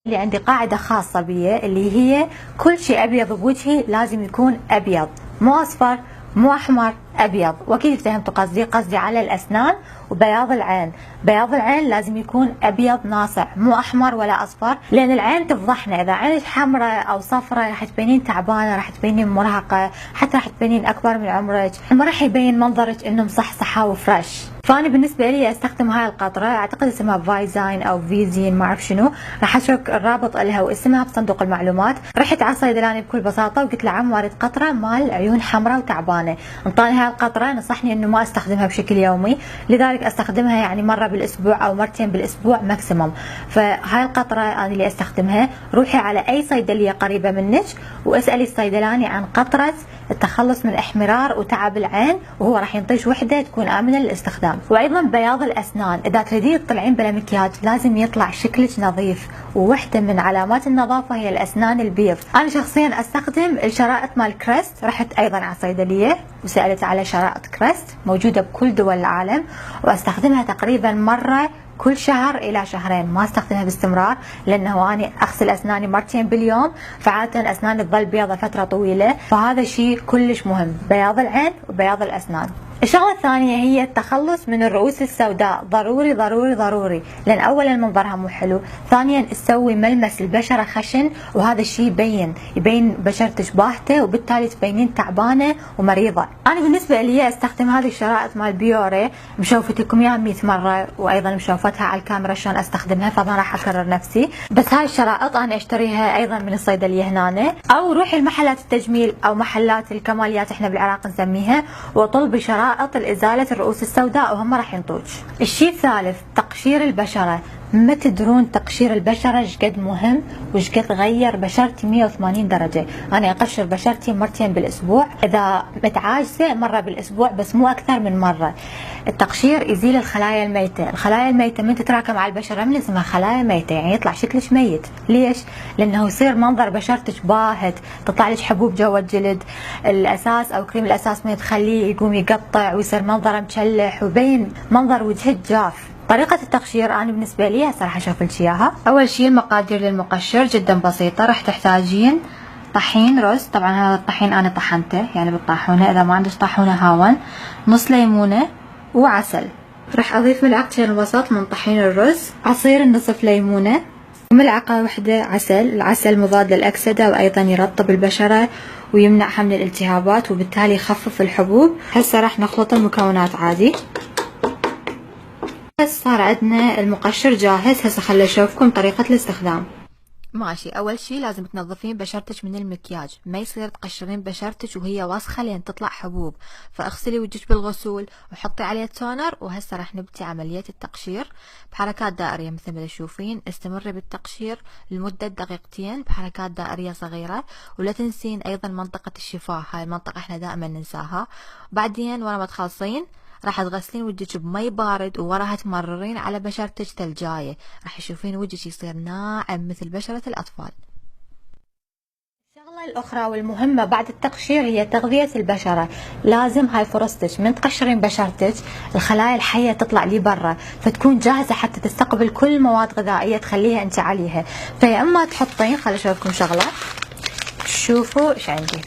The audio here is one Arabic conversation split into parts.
اللي عندي قاعدة خاصة بي اللي هي كل شيء أبيض بوجهي لازم يكون أبيض، مو أصفر مو أحمر، أبيض. وأكيد فهمتوا قصدي على الأسنان وبياض العين. بياض العين لازم يكون أبيض ناصع، مو أحمر ولا أصفر، لأن العين تفضحنا. إذا عينك حمراء أو صفراء راح تبينين تعبانة، راح تبينين مرهقة، حتى راح تبينين أكبر من عمرك، ما راح يبين منظرك إنه مصحصحة وفريش. فأنا بالنسبة لي أستخدم هاي القطرة، أعتقد اسمها فايزاين أو فيزين ما أعرف شنو، راح أترك الرابط لها واسمها بصندوق المعلومات. رحت على الصيدلاني بكل بساطة وقلت له عم وارد قطرة مال عيون حمراء وتعبانة، انطاني هاي القطرة، نصحني إنه ما أستخدمها بشكل يومي، لذلك أستخدمها يعني مرة بالأسبوع أو مرتين بالأسبوع ماكسيموم. فهاي القطرة أنا اللي أستخدمها. روحي على أي صيدلية قريبة منك واسألي الصيدلاني عن قطرة التخلص من احمرار وتعب العين، وهو راح ينطيش وحدة تكون آمنة للاستخدام. وأيضا بياض الأسنان، إذا تريدين تطلعين بلا مكياج لازم يطلع شكلك نظيف، ووحدة من علامات النظافة هي الأسنان البيض. أنا شخصيا أستخدم الشرائط مال كريست، رحت أيضا على صيدلية وسألت على شرائط كريست موجودة بكل دول العالم، وأستخدمها تقريبا مرة كل شهر إلى شهرين، ما استخدمها باستمرار لأنه أنا أغسل أسناني مرتين باليوم، فعادة أسناني تظل بيضة فترة طويلة، فهذا شيء كلش مهم، بياض العين وبياض الأسنان. الشغلة الثانية هي التخلص من الرؤوس السوداء، ضروري ضروري ضروري، لأن أولا منظرها مو حلو، ثانيا تسوي ملمس البشرة خشن، وهذا الشيء يبين بشرتك باهتة، وبالتالي تبينين تعبانة ومريضة. أنا بالنسبة لي أستخدم هذه الشرائط مال بيوري، مشوفت لكم إياها 100 مرة، وأيضا مشوفتها على الكاميرا شلون أستخدمها، فما راح أكرر نفسي. بس هاي الشرائط أنا أشتريها أيضا من الصيدلية هنا، أو روحي المحلات التجميل أو محلات الكماليات إحنا بالعراق نسميها، وطلبي شرائط لإزالة الرؤوس السوداء وهم راح ينطوك. الشيء الثالث تقشير البشرة. ما تدرون تقشير البشرة شقد مهم وشقد غير بشرتي 180 درجة. أنا أقشر بشرتي مرتين بالأسبوع، إذا متعاجزة مرة بالأسبوع، بس مو أكثر من مرة. التقشير يزيل الخلايا الميتة. الخلايا الميتة من تتراكم على البشرة من اسمها خلايا ميتة، يعني يطلع شكلك ميت. ليش؟ لأنه يصير منظر بشرتك باهت، تطلع لك حبوب جوا الجلد، الأساس أو كريم الأساس من تخليه يقوم يقطع ويصير منظره مشلح وبين منظر وجهك جاف. طريقة التقشير أنا بالنسبة لي هسه راح أشوف لك إياها. أول شيء المقادير للمقشر جدا بسيطة، راح تحتاجين طحين رز، طبعا هذا الطحين أنا طحنته يعني بالطاحونة، إذا ما عندك طاحونة هاون، نص ليمونة وعسل. راح أضيف ملعقتين وسط من طحين الرز، عصير نصف ليمونة، وملعقة واحدة عسل. العسل مضاد للأكسدة وأيضا يرطب البشرة ويمنع حمل الالتهابات، وبالتالي يخفف الحبوب. هسه راح نخلط المكونات عادي. بس صار عندنا المقشر جاهز. هسه خلي اشوفكم طريقة الاستخدام. ماشي، اول شي لازم تنظفين بشرتك من المكياج، ما يصير تقشرين بشرتك وهي وسخة لين تطلع حبوب، فاغسلي وجهك بالغسول وحطي عليه تونر. وهسه راح نبدي عملية التقشير بحركات دائرية مثل ما تشوفين. استمري بالتقشير لمدة دقيقتين بحركات دائرية صغيرة، ولا تنسين ايضا منطقة الشفاه، هاي المنطقة احنا دائما ننساها. بعدين ورا ما تخلصين راح تغسلين وجهك بمي بارد، ووراها تمررين على بشرتك ثلجاية، راح تشوفين وجهك يصير ناعم مثل بشرة الأطفال. الشغلة الأخرى والمهمة بعد التقشير هي تغذية البشرة. لازم هاي فرصتك من تقشرين بشرتك الخلايا الحية تطلع لي برا، فتكون جاهزة حتى تستقبل كل مواد غذائية تخليها انت عليها. فيا اما تحطين، خلي اشوفكم شغلة، شوفوا ايش عندي.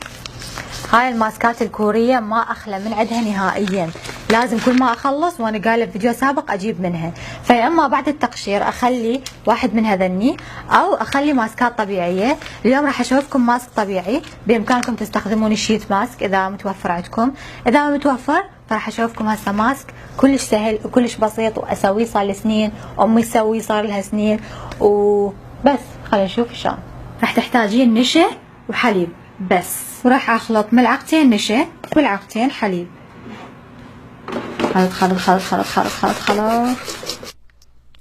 هاي الماسكات الكورية ما أخلى من عندها نهائيا، لازم كل ما أخلص وأنا قايلة بفيديو سابق أجيب منها. فيا إما بعد التقشير أخلي واحد من هذني، أو أخلي ماسكات طبيعية. اليوم راح أشوفكم ماسك طبيعي، بإمكانكم تستخدمون الشيت ماسك إذا متوفر عندكم، إذا ما متوفر فراح أشوفكم هسه ماسك كلش سهل وكلش بسيط، وأسويه صار لي سنين، أمي تسويه صار لها سنين، وبس خلينا نشوف شلون. راح تحتاجين نشا وحليب بس، وراح اخلط ملعقتين نشا وملعقتين حليب. خلط خلط خلط خلط خلط خلط،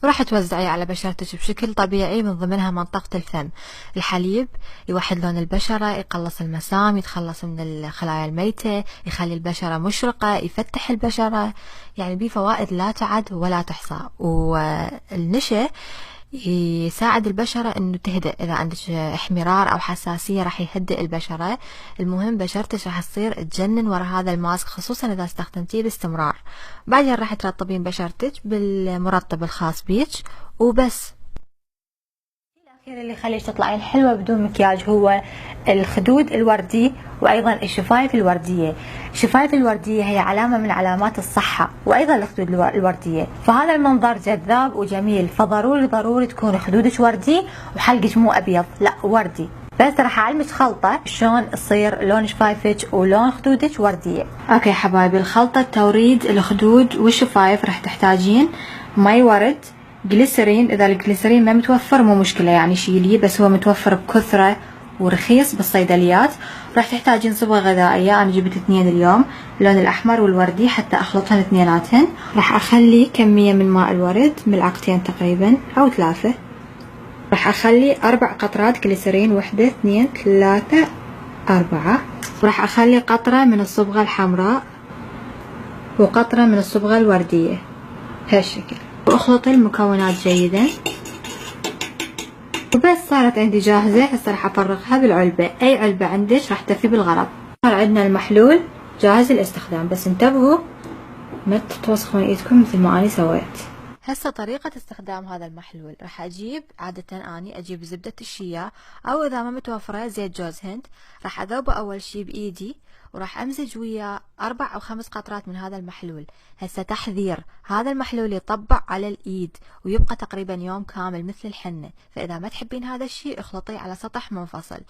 وراح توزعيه على بشرتك بشكل طبيعي، من ضمنها منطقة الفم. الحليب يوحد لون البشرة، يقلص المسام، يتخلص من الخلايا الميتة، يخلي البشرة مشرقة، يفتح البشرة، يعني بيه فوائد لا تعد ولا تحصى. والنشا يساعد البشرة انه تهدأ، اذا عندك احمرار او حساسية راح يهدئ البشرة. المهم بشرتك راح تصير تجنن ورا هذا الماسك، خصوصا اذا استخدمتيه باستمرار. بعدين راح ترطبين بشرتك بالمرطب الخاص بيك وبس. الأخير اللي يخليك تطلعين حلوة بدون مكياج هو الخدود الوردي وأيضا الشفايف الوردية. الشفايف الوردية هي علامة من علامات الصحة، وأيضا الخدود الوردية، فهذا المنظر جذاب وجميل، فضروري تكون خدودك وردي وحلقك مو أبيض، لا وردي. بس راح أعلمك خلطة شلون تصير لون شفايفك ولون خدودك وردية. اوكي حبايبي، الخلطة توريد الخدود والشفايف راح تحتاجين مي ورد، جليسرين، اذا الجليسرين ما متوفر مو مشكلة يعني شيليه، بس هو متوفر بكثرة ورخيص بالصيدليات. راح تحتاجين صبغة غذائية، انا جبت 2 اليوم، اللون الاحمر والوردي حتى اخلطهن اثنيناتهن. راح اخلي كمية من ماء الورد، ملعقتين تقريبا او 3. راح اخلي 4 قطرات جليسرين، 1 2 3 4. وراح اخلي قطرة من الصبغة الحمراء وقطرة من الصبغة الوردية بهالشكل، واخلطي المكونات جيدا. وبس صارت عندي جاهزة. هسه راح افرغها بالعلبة، اي علبة عندك راح تكفي بالغرض. صار عندنا المحلول جاهز للاستخدام، بس انتبهوا ما توسخون ايدكم مثل ما اني سويت. هسه طريقة استخدام هذا المحلول، راح اجيب عادة اني اجيب زبدة الشيا، او اذا ما متوفرة زيت جوز هند. راح اذوبه اول شي بايدي، وراح امزج وياه 4 أو 5 قطرات من هذا المحلول. هسه تحذير، هذا المحلول يطبع على الايد ويبقى تقريبا يوم كامل مثل الحنة، فاذا ما تحبين هذا الشيء اخلطيه على سطح منفصل.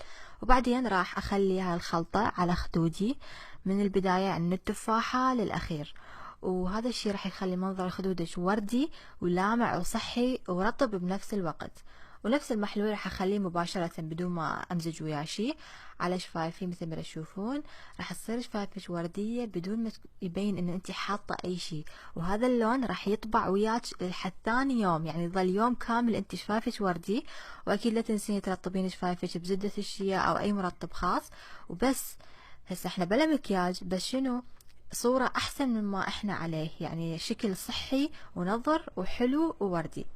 وبعدين راح اخلي هاي الخلطة على خدودي من البداية، يعني من التفاحة للاخير، وهذا الشيء راح يخلي منظر خدودك وردي ولامع وصحي ورطب بنفس الوقت. ونفس المحلول راح اخليه مباشرة بدون ما امزج وياه شيء على شفايفي مثل ما تشوفون. راح تصير شفايفك وردية بدون ما يبين ان انت حاطة اي شيء، وهذا اللون راح يطبع وياك لحد ثاني يوم، يعني يظل يوم كامل انت شفايفك وردي. واكيد لا تنسين ترطبين شفايفك بزبدة الشيا او اي مرطب خاص. وبس هسه احنا بلا مكياج، بس شنو صورة أحسن مما إحنا عليه، يعني شكل صحي ونظر وحلو ووردي.